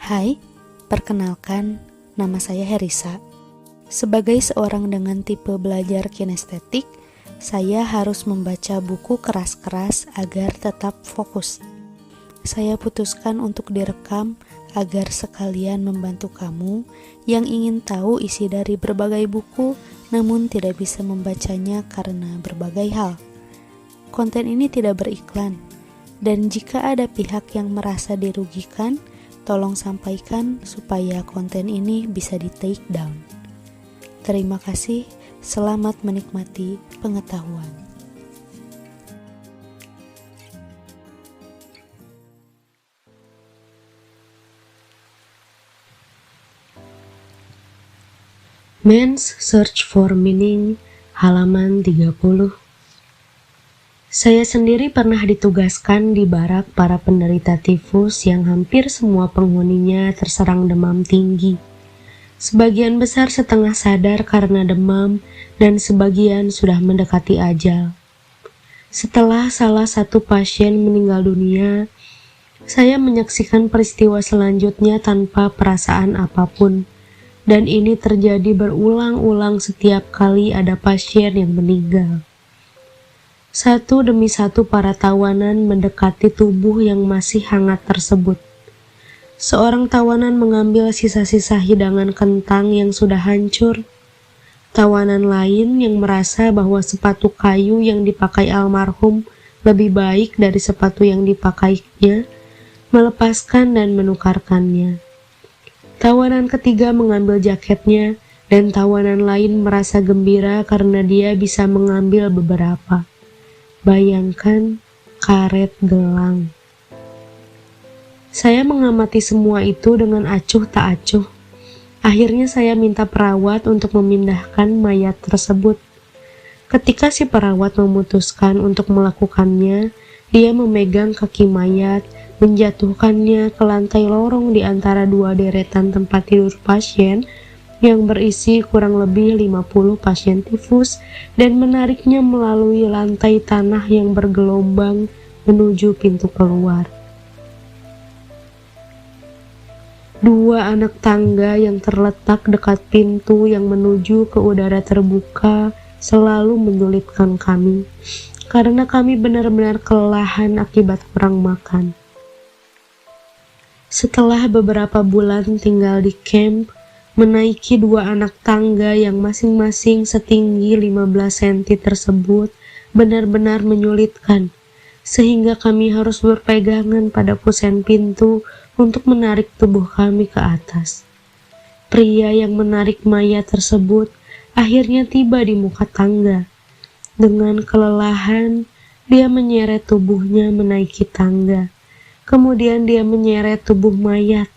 Hai, perkenalkan, nama saya Herisa. Sebagai seorang dengan tipe belajar kinestetik, saya harus membaca buku keras-keras agar tetap fokus. Saya putuskan untuk direkam agar sekalian membantu kamu yang ingin tahu isi dari berbagai buku namun tidak bisa membacanya karena berbagai hal. Konten ini tidak beriklan, dan jika ada pihak yang merasa dirugikan, tolong sampaikan supaya konten ini bisa di-take down. Terima kasih, selamat menikmati pengetahuan. Man's Search for Meaning, halaman 30. Saya sendiri pernah ditugaskan di barak para penderita tifus yang hampir semua penghuninya terserang demam tinggi. Sebagian besar setengah sadar karena demam dan sebagian sudah mendekati ajal. Setelah salah satu pasien meninggal dunia, saya menyaksikan peristiwa selanjutnya tanpa perasaan apapun. Dan ini terjadi berulang-ulang setiap kali ada pasien yang meninggal. Satu demi satu para tawanan mendekati tubuh yang masih hangat tersebut. Seorang tawanan mengambil sisa-sisa hidangan kentang yang sudah hancur. Tawanan lain yang merasa bahwa sepatu kayu yang dipakai almarhum lebih baik dari sepatu yang dipakainya, melepaskan dan menukarkannya. Tawanan ketiga mengambil jaketnya, dan tawanan lain merasa gembira karena dia bisa mengambil beberapa. Bayangkan karet gelang. Saya mengamati semua itu dengan acuh tak acuh. Akhirnya saya minta perawat untuk memindahkan mayat tersebut. Ketika si perawat memutuskan untuk melakukannya, dia memegang kaki mayat, menjatuhkannya ke lantai lorong di antara dua deretan tempat tidur pasien yang berisi kurang lebih 50 pasien tifus dan menariknya melalui lantai tanah yang bergelombang menuju pintu keluar. Dua anak tangga yang terletak dekat pintu yang menuju ke udara terbuka selalu menyulitkan kami, karena kami benar-benar kelelahan akibat kurang makan. Setelah beberapa bulan tinggal di camp, menaiki dua anak tangga yang masing-masing setinggi 15 cm tersebut benar-benar menyulitkan, sehingga kami harus berpegangan pada kusen pintu untuk menarik tubuh kami ke atas. Pria yang menarik mayat tersebut akhirnya tiba di muka tangga. Dengan kelelahan, dia menyeret tubuhnya menaiki tangga. Kemudian dia menyeret tubuh mayat,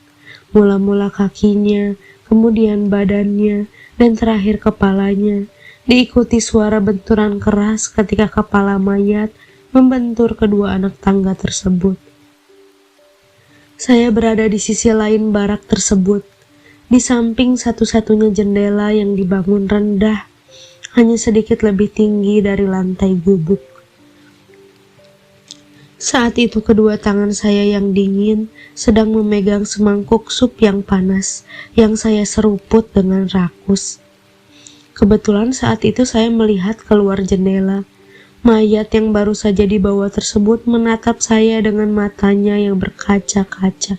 mula-mula kakinya, kemudian badannya, dan terakhir kepalanya, diikuti suara benturan keras ketika kepala mayat membentur kedua anak tangga tersebut. Saya berada di sisi lain barak tersebut, di samping satu-satunya jendela yang dibangun rendah, hanya sedikit lebih tinggi dari lantai gubuk. Saat itu kedua tangan saya yang dingin sedang memegang semangkuk sup yang panas yang saya seruput dengan rakus. Kebetulan saat itu saya melihat keluar jendela. Mayat yang baru saja dibawa tersebut menatap saya dengan matanya yang berkaca-kaca.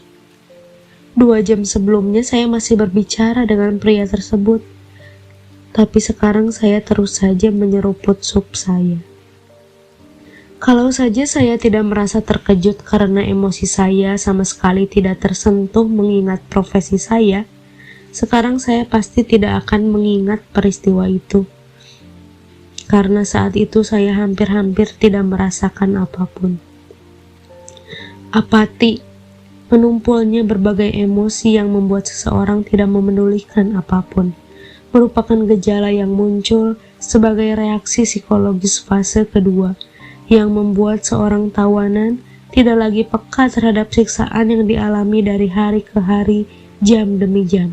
2 jam sebelumnya saya masih berbicara dengan pria tersebut, tapi sekarang saya terus saja menyeruput sup saya. Kalau saja saya tidak merasa terkejut karena emosi saya sama sekali tidak tersentuh mengingat profesi saya, sekarang saya pasti tidak akan mengingat peristiwa itu. Karena saat itu saya hampir-hampir tidak merasakan apapun. Apati, menumpulnya berbagai emosi yang membuat seseorang tidak memedulikan apapun, merupakan gejala yang muncul sebagai reaksi psikologis fase kedua, yang membuat seorang tawanan tidak lagi peka terhadap siksaan yang dialami dari hari ke hari, jam demi jam.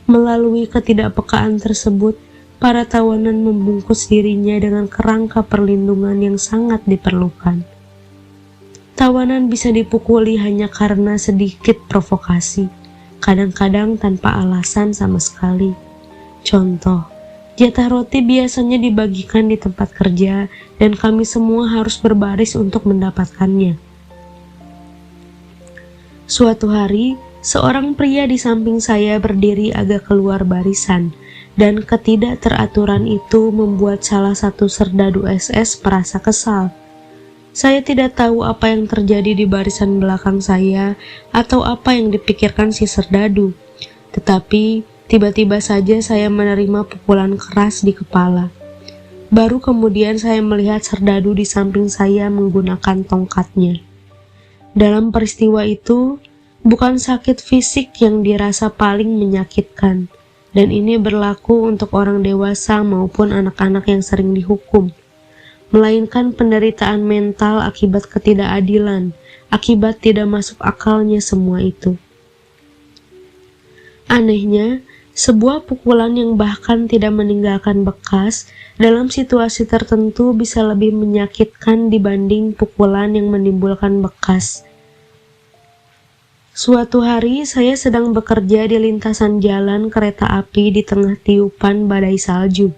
Melalui ketidakpekaan tersebut, para tawanan membungkus dirinya dengan kerangka perlindungan yang sangat diperlukan. Tawanan bisa dipukuli hanya karena sedikit provokasi, kadang-kadang tanpa alasan sama sekali. Contoh, jatah roti biasanya dibagikan di tempat kerja dan kami semua harus berbaris untuk mendapatkannya. Suatu hari, seorang pria di samping saya berdiri agak keluar barisan, dan ketidakteraturan itu membuat salah satu serdadu SS merasa kesal. Saya tidak tahu apa yang terjadi di barisan belakang saya atau apa yang dipikirkan si serdadu, tetapi tiba-tiba saja saya menerima pukulan keras di kepala. Baru kemudian saya melihat serdadu di samping saya menggunakan tongkatnya. Dalam peristiwa itu, bukan sakit fisik yang dirasa paling menyakitkan, dan ini berlaku untuk orang dewasa maupun anak-anak yang sering dihukum, melainkan penderitaan mental akibat ketidakadilan, akibat tidak masuk akalnya semua itu. Anehnya, sebuah pukulan yang bahkan tidak meninggalkan bekas dalam situasi tertentu bisa lebih menyakitkan dibanding pukulan yang menimbulkan bekas. Suatu hari saya sedang bekerja di lintasan jalan kereta api di tengah tiupan badai salju.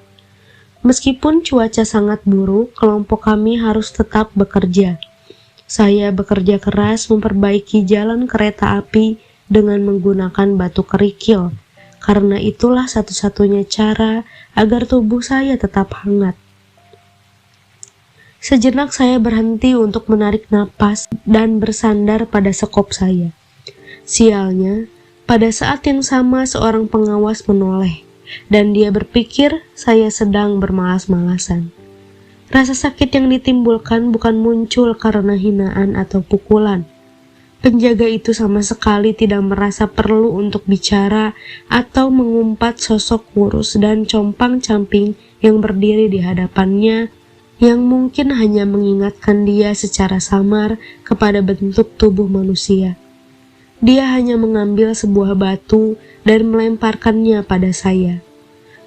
Meskipun cuaca sangat buruk, kelompok kami harus tetap bekerja. Saya bekerja keras memperbaiki jalan kereta api dengan menggunakan batu kerikil, karena itulah satu-satunya cara agar tubuh saya tetap hangat. Sejenak saya berhenti untuk menarik napas dan bersandar pada sekop saya. Sialnya, pada saat yang sama seorang pengawas menoleh, dan dia berpikir saya sedang bermalas-malasan. Rasa sakit yang ditimbulkan bukan muncul karena hinaan atau pukulan. Penjaga itu sama sekali tidak merasa perlu untuk bicara atau mengumpat sosok kurus dan compang-camping yang berdiri di hadapannya, yang mungkin hanya mengingatkan dia secara samar kepada bentuk tubuh manusia. Dia hanya mengambil sebuah batu dan melemparkannya pada saya.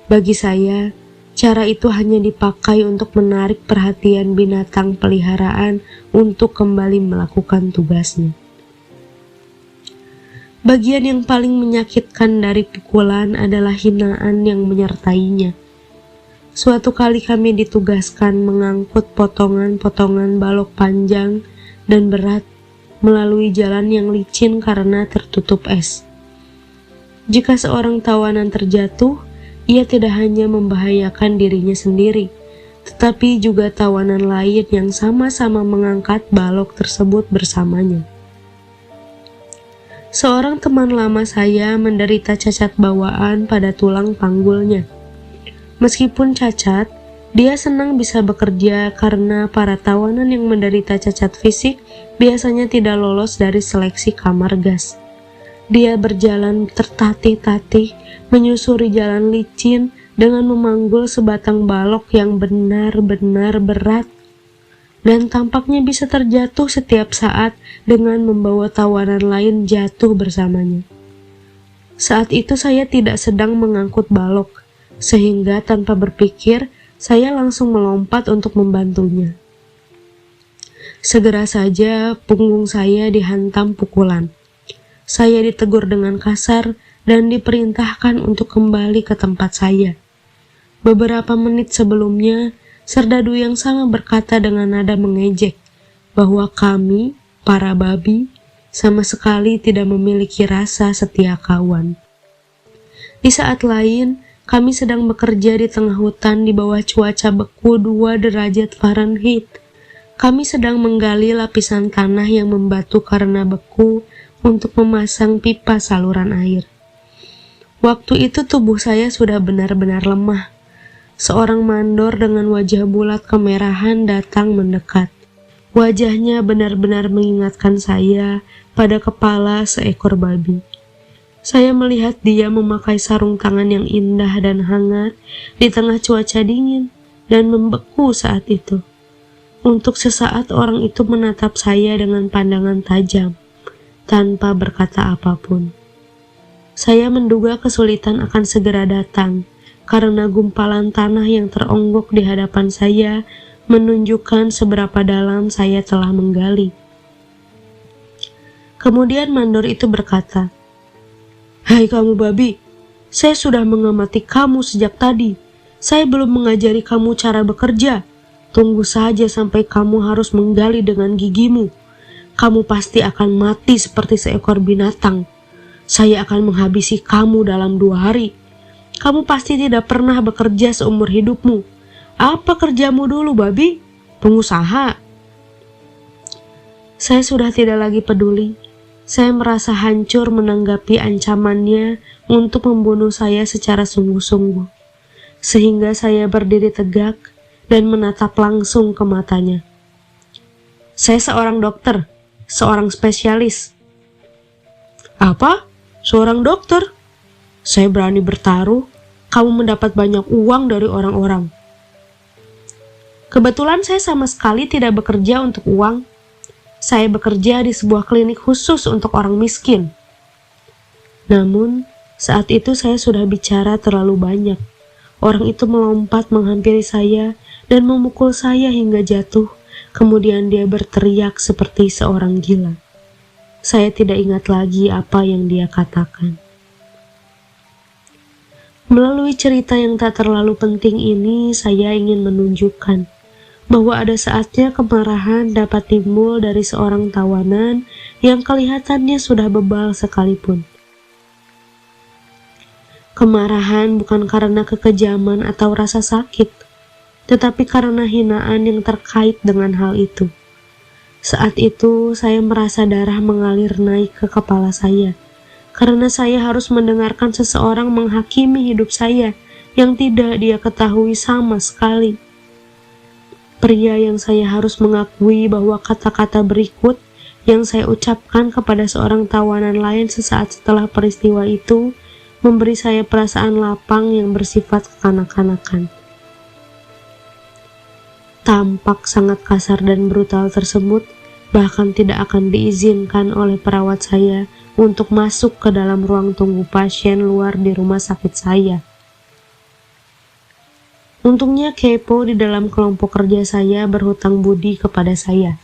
Bagi saya, cara itu hanya dipakai untuk menarik perhatian binatang peliharaan untuk kembali melakukan tugasnya. Bagian yang paling menyakitkan dari pukulan adalah hinaan yang menyertainya. Suatu kali kami ditugaskan mengangkut potongan-potongan balok panjang dan berat melalui jalan yang licin karena tertutup es. Jika seorang tawanan terjatuh, ia tidak hanya membahayakan dirinya sendiri, tetapi juga tawanan lain yang sama-sama mengangkat balok tersebut bersamanya. Seorang teman lama saya menderita cacat bawaan pada tulang panggulnya. Meskipun cacat, dia senang bisa bekerja karena para tawanan yang menderita cacat fisik biasanya tidak lolos dari seleksi kamar gas. Dia berjalan tertatih-tatih, menyusuri jalan licin dengan memanggul sebatang balok yang benar-benar berat, dan tampaknya bisa terjatuh setiap saat dengan membawa tawanan lain jatuh bersamanya. Saat itu saya tidak sedang mengangkut balok, sehingga tanpa berpikir, saya langsung melompat untuk membantunya. Segera saja punggung saya dihantam pukulan. Saya ditegur dengan kasar dan diperintahkan untuk kembali ke tempat saya. Beberapa menit sebelumnya, serdadu yang sama berkata dengan nada mengejek bahwa kami, para babi, sama sekali tidak memiliki rasa setia kawan. Di saat lain, kami sedang bekerja di tengah hutan di bawah cuaca beku 2 derajat Fahrenheit. Kami sedang menggali lapisan tanah yang membatu karena beku untuk memasang pipa saluran air. Waktu itu tubuh saya sudah benar-benar lemah. Seorang mandor dengan wajah bulat kemerahan datang mendekat. Wajahnya benar-benar mengingatkan saya pada kepala seekor babi. Saya melihat dia memakai sarung tangan yang indah dan hangat di tengah cuaca dingin dan membeku saat itu. Untuk sesaat orang itu menatap saya dengan pandangan tajam, tanpa berkata apapun. Saya menduga kesulitan akan segera datang, karena gumpalan tanah yang teronggok di hadapan saya menunjukkan seberapa dalam saya telah menggali. Kemudian mandor itu berkata, Hai kamu babi, saya sudah mengamati kamu sejak tadi. Saya belum mengajari kamu cara bekerja. Tunggu saja sampai kamu harus menggali dengan gigimu. Kamu pasti akan mati seperti seekor binatang. Saya akan menghabisi kamu dalam 2 hari. Kamu pasti tidak pernah bekerja seumur hidupmu. Apa kerjamu dulu, babi? Pengusaha. Saya sudah tidak lagi peduli. Saya merasa hancur menanggapi ancamannya untuk membunuh saya secara sungguh-sungguh. Sehingga saya berdiri tegak dan menatap langsung ke matanya. Saya seorang dokter, seorang spesialis. Apa? Seorang dokter? Saya berani bertaruh, kamu mendapat banyak uang dari orang-orang. Kebetulan saya sama sekali tidak bekerja untuk uang. Saya bekerja di sebuah klinik khusus untuk orang miskin. Namun, saat itu saya sudah bicara terlalu banyak. Orang itu melompat menghampiri saya dan memukul saya hingga jatuh. Kemudian dia berteriak seperti seorang gila. Saya tidak ingat lagi apa yang dia katakan. Melalui cerita yang tak terlalu penting ini, saya ingin menunjukkan bahwa ada saatnya kemarahan dapat timbul dari seorang tawanan yang kelihatannya sudah bebal sekalipun. Kemarahan bukan karena kekejaman atau rasa sakit, tetapi karena hinaan yang terkait dengan hal itu. Saat itu, saya merasa darah mengalir naik ke kepala saya, karena saya harus mendengarkan seseorang menghakimi hidup saya yang tidak dia ketahui sama sekali. Pria yang saya harus mengakui bahwa kata-kata berikut yang saya ucapkan kepada seorang tawanan lain sesaat setelah peristiwa itu memberi saya perasaan lapang yang bersifat kekanak-kanakan. Tampak sangat kasar dan brutal tersebut bahkan tidak akan diizinkan oleh perawat saya untuk masuk ke dalam ruang tunggu pasien luar di rumah sakit saya. Untungnya Kepo di dalam kelompok kerja saya berhutang budi kepada saya.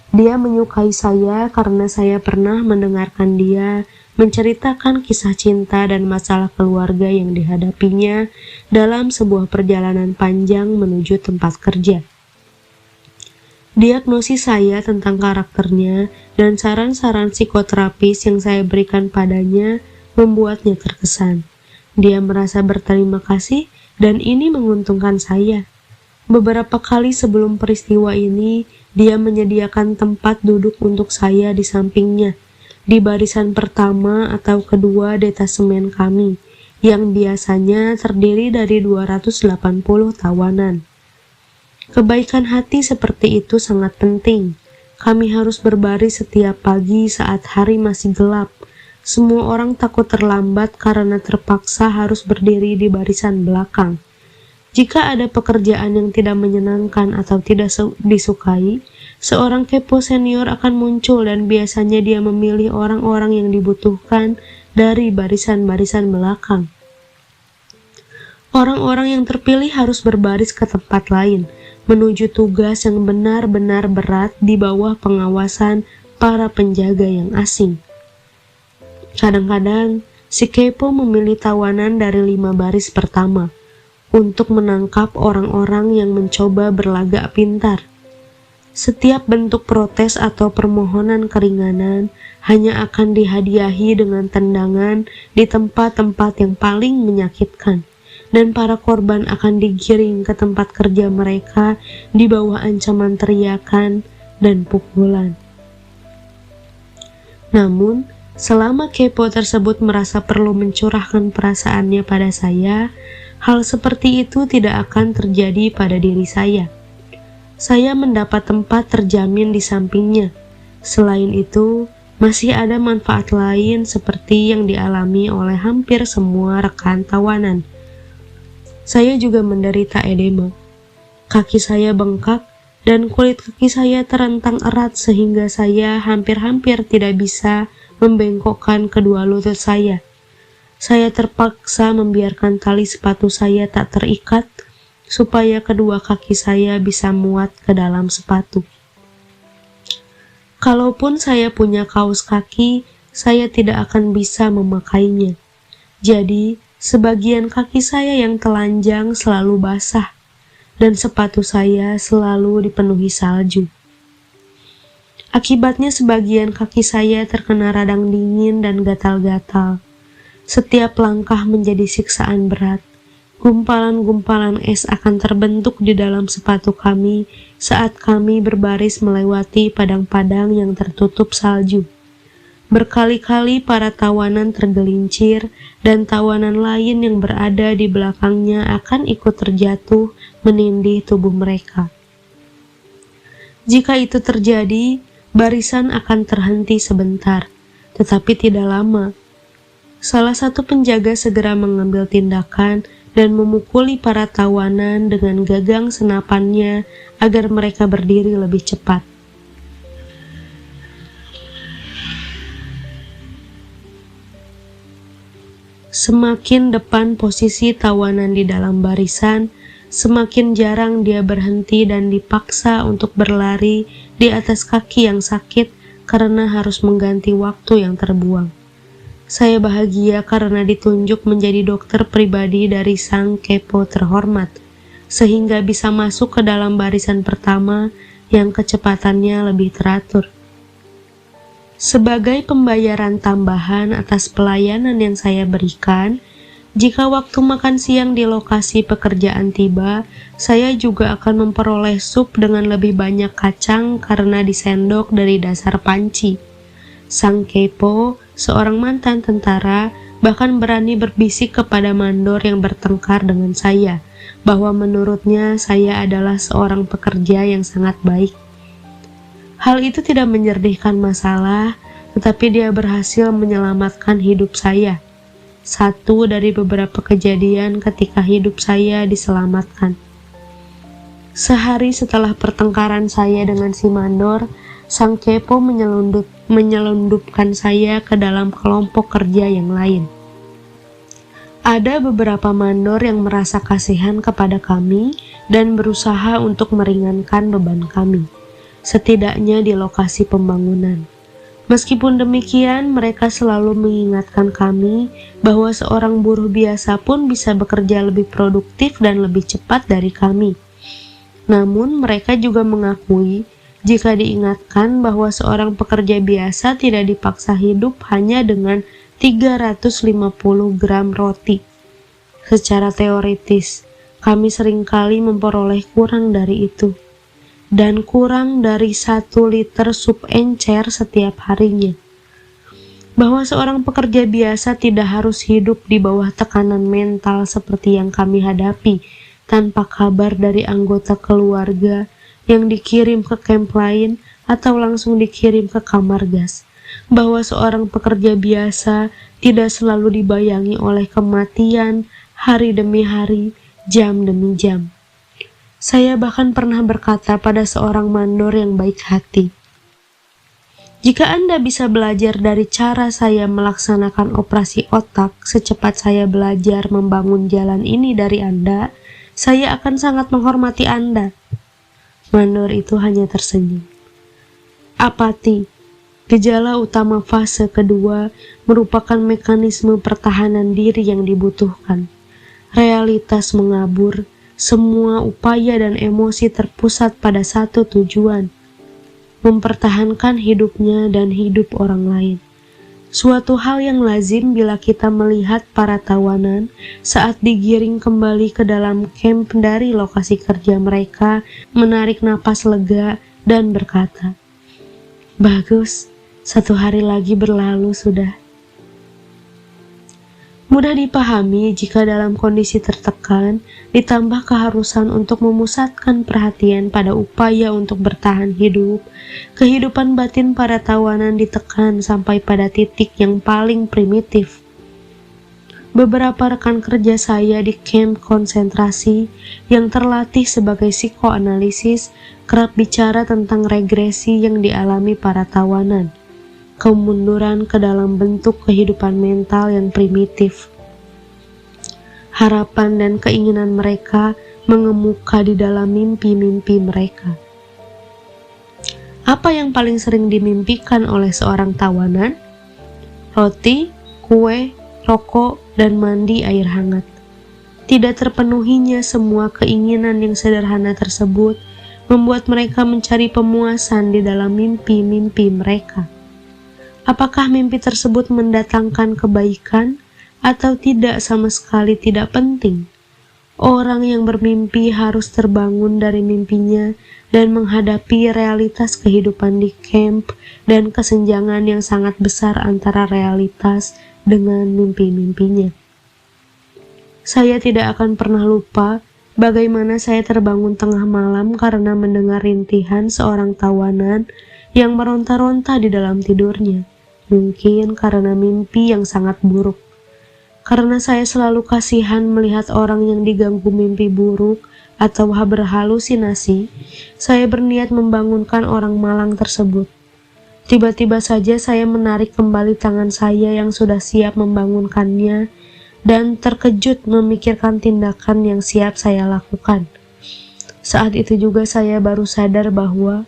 Dia menyukai saya karena saya pernah mendengarkan dia menceritakan kisah cinta dan masalah keluarga yang dihadapinya dalam sebuah perjalanan panjang menuju tempat kerja. Diagnosis saya tentang karakternya dan saran-saran psikoterapis yang saya berikan padanya membuatnya terkesan. Dia merasa berterima kasih dan ini menguntungkan saya. Beberapa kali sebelum peristiwa ini, dia menyediakan tempat duduk untuk saya di sampingnya, di barisan pertama atau kedua detasemen kami, yang biasanya terdiri dari 280 tawanan. Kebaikan hati seperti itu sangat penting. Kami harus berbaris setiap pagi saat hari masih gelap. Semua orang takut terlambat karena terpaksa harus berdiri di barisan belakang. Jika ada pekerjaan yang tidak menyenangkan atau tidak disukai, seorang Kepo senior akan muncul dan biasanya dia memilih orang-orang yang dibutuhkan dari barisan-barisan belakang. Orang-orang yang terpilih harus berbaris ke tempat lain, menuju tugas yang benar-benar berat di bawah pengawasan para penjaga yang asing. Kadang-kadang, si Kepo memilih tawanan dari 5 baris pertama untuk menangkap orang-orang yang mencoba berlagak pintar. Setiap bentuk protes atau permohonan keringanan hanya akan dihadiahi dengan tendangan di tempat-tempat yang paling menyakitkan, dan para korban akan digiring ke tempat kerja mereka di bawah ancaman teriakan dan pukulan. Namun, selama Kepo tersebut merasa perlu mencurahkan perasaannya pada saya, hal seperti itu tidak akan terjadi pada diri saya. Saya mendapat tempat terjamin di sampingnya. Selain itu, masih ada manfaat lain seperti yang dialami oleh hampir semua rekan tawanan. Saya juga menderita edema. Kaki saya bengkak dan kulit kaki saya terentang erat sehingga saya hampir-hampir tidak bisa membengkokkan kedua lutut saya. Saya terpaksa membiarkan tali sepatu saya tak terikat supaya kedua kaki saya bisa muat ke dalam sepatu. Kalaupun saya punya kaos kaki, saya tidak akan bisa memakainya. Jadi, sebagian kaki saya yang telanjang selalu basah, dan sepatu saya selalu dipenuhi salju. Akibatnya sebagian kaki saya terkena radang dingin dan gatal-gatal. Setiap langkah menjadi siksaan berat. Gumpalan-gumpalan es akan terbentuk di dalam sepatu kami saat kami berbaris melewati padang-padang yang tertutup salju. Berkali-kali para tawanan tergelincir dan tawanan lain yang berada di belakangnya akan ikut terjatuh menindih tubuh mereka. Jika itu terjadi, barisan akan terhenti sebentar, tetapi tidak lama. Salah satu penjaga segera mengambil tindakan dan memukuli para tawanan dengan gagang senapannya agar mereka berdiri lebih cepat. Semakin depan posisi tawanan di dalam barisan, semakin jarang dia berhenti dan dipaksa untuk berlari di atas kaki yang sakit karena harus mengganti waktu yang terbuang. Saya bahagia karena ditunjuk menjadi dokter pribadi dari sang kepo terhormat, sehingga bisa masuk ke dalam barisan pertama yang kecepatannya lebih teratur. Sebagai pembayaran tambahan atas pelayanan yang saya berikan, jika waktu makan siang di lokasi pekerjaan tiba, saya juga akan memperoleh sup dengan lebih banyak kacang karena disendok dari dasar panci. Sang kepo, seorang mantan tentara, bahkan berani berbisik kepada mandor yang bertengkar dengan saya, bahwa menurutnya saya adalah seorang pekerja yang sangat baik. Hal itu tidak menyerdihkan masalah, tetapi dia berhasil menyelamatkan hidup saya. Satu dari beberapa kejadian ketika hidup saya diselamatkan. Sehari setelah pertengkaran saya dengan si mandor, sang kepo menyelundupkan saya ke dalam kelompok kerja yang lain. Ada beberapa mandor yang merasa kasihan kepada kami dan berusaha untuk meringankan beban kami, setidaknya di lokasi pembangunan. Meskipun demikian, mereka selalu mengingatkan kami bahwa seorang buruh biasa pun bisa bekerja lebih produktif dan lebih cepat dari kami. Namun, mereka juga mengakui jika diingatkan bahwa seorang pekerja biasa tidak dipaksa hidup hanya dengan 350 gram roti. Secara teoritis, kami seringkali memperoleh kurang dari itu, dan kurang dari 1 liter sup encer setiap harinya. Bahwa seorang pekerja biasa tidak harus hidup di bawah tekanan mental seperti yang kami hadapi, tanpa kabar dari anggota keluarga yang dikirim ke kamp lain atau langsung dikirim ke kamar gas. Bahwa seorang pekerja biasa tidak selalu dibayangi oleh kematian hari demi hari, jam demi jam. Saya bahkan pernah berkata pada seorang mandor yang baik hati, "Jika Anda bisa belajar dari cara saya melaksanakan operasi otak secepat saya belajar membangun jalan ini dari Anda, saya akan sangat menghormati Anda." Mandor itu hanya tersenyum. Apati, gejala utama fase kedua, merupakan mekanisme pertahanan diri yang dibutuhkan. Realitas mengabur. Semua upaya dan emosi terpusat pada satu tujuan, mempertahankan hidupnya dan hidup orang lain. Suatu hal yang lazim bila kita melihat para tawanan saat digiring kembali ke dalam kamp dari lokasi kerja mereka, menarik napas lega dan berkata, "Bagus, 1 hari lagi berlalu sudah." Mudah dipahami jika dalam kondisi tertekan, ditambah keharusan untuk memusatkan perhatian pada upaya untuk bertahan hidup, kehidupan batin para tawanan ditekan sampai pada titik yang paling primitif. Beberapa rekan kerja saya di kamp konsentrasi yang terlatih sebagai psikoanalisis kerap bicara tentang regresi yang dialami para tawanan. Kemunduran ke dalam bentuk kehidupan mental yang primitif. Harapan dan keinginan mereka mengemuka di dalam mimpi-mimpi mereka. Apa yang paling sering dimimpikan oleh seorang tawanan? roti, kue, rokok, dan mandi air hangat. Tidak terpenuhinya semua keinginan yang sederhana tersebut membuat mereka mencari pemuasan di dalam mimpi-mimpi mereka. Apakah mimpi tersebut mendatangkan kebaikan atau tidak sama sekali tidak penting? Orang yang bermimpi harus terbangun dari mimpinya dan menghadapi realitas kehidupan di camp dan kesenjangan yang sangat besar antara realitas dengan mimpi-mimpinya. Saya tidak akan pernah lupa bagaimana saya terbangun tengah malam karena mendengar rintihan seorang tawanan yang meronta-ronta di dalam tidurnya. Mungkin karena mimpi yang sangat buruk. Karena saya selalu kasihan melihat orang yang diganggu mimpi buruk atau berhalusinasi, saya berniat membangunkan orang malang tersebut. Tiba-tiba saja saya menarik kembali tangan saya yang sudah siap membangunkannya dan terkejut memikirkan tindakan yang siap saya lakukan. Saat itu juga saya baru sadar bahwa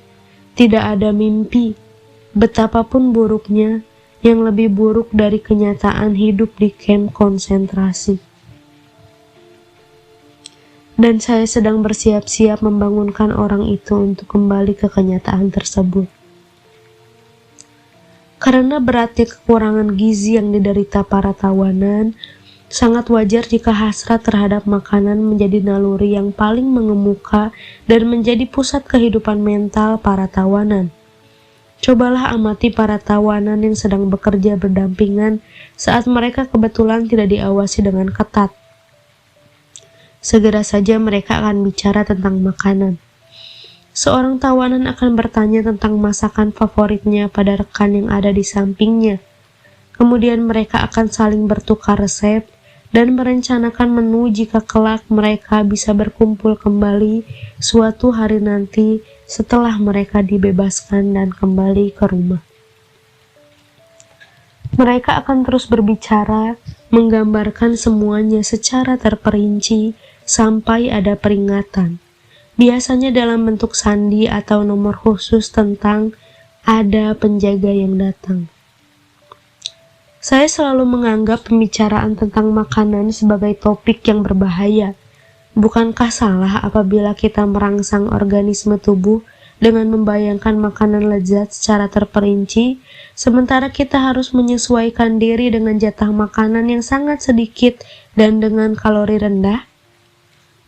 tidak ada mimpi, betapapun buruknya, yang lebih buruk dari kenyataan hidup di kamp konsentrasi. Dan saya sedang bersiap-siap membangunkan orang itu untuk kembali ke kenyataan tersebut. Karena beratnya kekurangan gizi yang diderita para tawanan, sangat wajar jika hasrat terhadap makanan menjadi naluri yang paling mengemuka dan menjadi pusat kehidupan mental para tawanan. Cobalah amati para tawanan yang sedang bekerja berdampingan saat mereka kebetulan tidak diawasi dengan ketat. Segera saja mereka akan bicara tentang makanan. Seorang tawanan akan bertanya tentang masakan favoritnya pada rekan yang ada di sampingnya. Kemudian mereka akan saling bertukar resep dan merencanakan menu jika kelak mereka bisa berkumpul kembali suatu hari nanti setelah mereka dibebaskan dan kembali ke rumah. Mereka akan terus berbicara, menggambarkan semuanya secara terperinci sampai ada peringatan, biasanya dalam bentuk sandi atau nomor khusus tentang ada penjaga yang datang. Saya selalu menganggap pembicaraan tentang makanan sebagai topik yang berbahaya. Bukankah salah apabila kita merangsang organisme tubuh dengan membayangkan makanan lezat secara terperinci, sementara kita harus menyesuaikan diri dengan jatah makanan yang sangat sedikit dan dengan kalori rendah?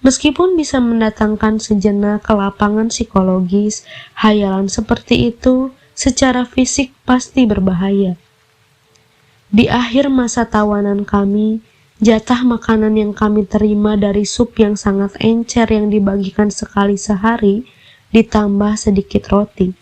Meskipun bisa mendatangkan sejenak kelapangan psikologis, hayalan seperti itu secara fisik pasti berbahaya. Di akhir masa tawanan kami, jatah makanan yang kami terima dari sup yang sangat encer yang dibagikan sekali sehari, ditambah sedikit roti.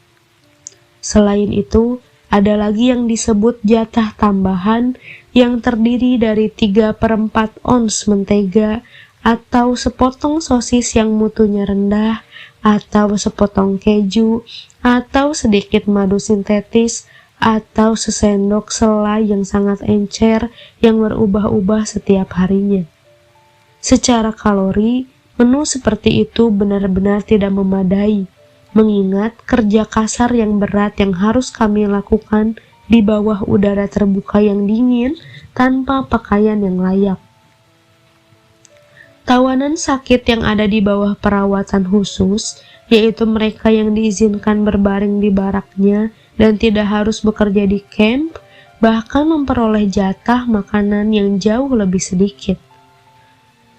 Selain itu, ada lagi yang disebut jatah tambahan yang terdiri dari 3/4 ons mentega, atau sepotong sosis yang mutunya rendah, atau sepotong keju, atau sedikit madu sintetis, atau sesendok selai yang sangat encer yang berubah-ubah setiap harinya. Secara kalori, menu seperti itu benar-benar tidak memadai, mengingat kerja kasar yang berat yang harus kami lakukan di bawah udara terbuka yang dingin tanpa pakaian yang layak. Tawanan sakit yang ada di bawah perawatan khusus, yaitu mereka yang diizinkan berbaring di baraknya dan tidak harus bekerja di camp, bahkan memperoleh jatah makanan yang jauh lebih sedikit.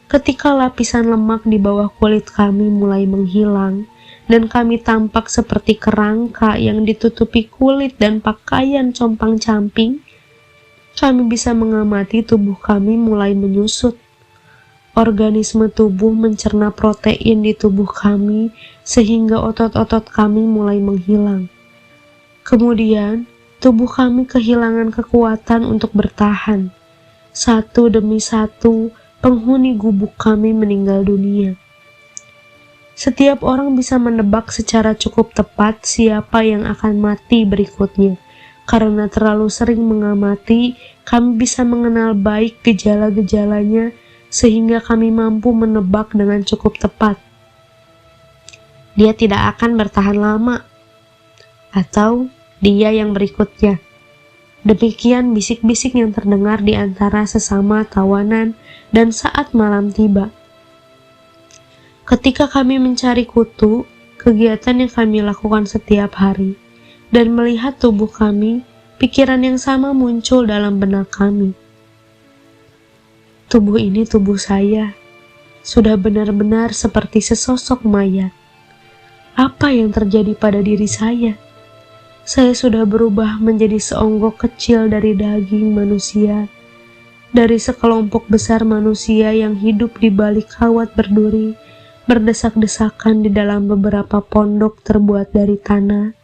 Ketika lapisan lemak di bawah kulit kami mulai menghilang, dan kami tampak seperti kerangka yang ditutupi kulit dan pakaian compang-camping, kami bisa mengamati tubuh kami mulai menyusut. Organisme tubuh mencerna protein di tubuh kami sehingga otot-otot kami mulai menghilang. Kemudian, tubuh kami kehilangan kekuatan untuk bertahan. Satu demi satu, penghuni gubuk kami meninggal dunia. Setiap orang bisa menebak secara cukup tepat siapa yang akan mati berikutnya. Karena terlalu sering mengamati, kami bisa mengenal baik gejala-gejalanya sehingga kami mampu menebak dengan cukup tepat. Dia tidak akan bertahan lama. Atau dia yang berikutnya. Demikian bisik-bisik yang terdengar di antara sesama tawanan dan saat malam tiba. Ketika kami mencari kutu, kegiatan yang kami lakukan setiap hari, dan melihat tubuh kami, pikiran yang sama muncul dalam benak kami. Tubuh ini tubuh saya, sudah benar-benar seperti sesosok mayat. Apa yang terjadi pada diri saya? Saya sudah berubah menjadi seonggok kecil dari daging manusia, dari sekelompok besar manusia yang hidup di balik kawat berduri, berdesak-desakan di dalam beberapa pondok terbuat dari tanah,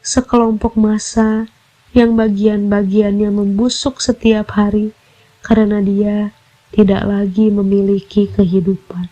sekelompok massa yang bagian-bagiannya membusuk setiap hari karena dia tidak lagi memiliki kehidupan.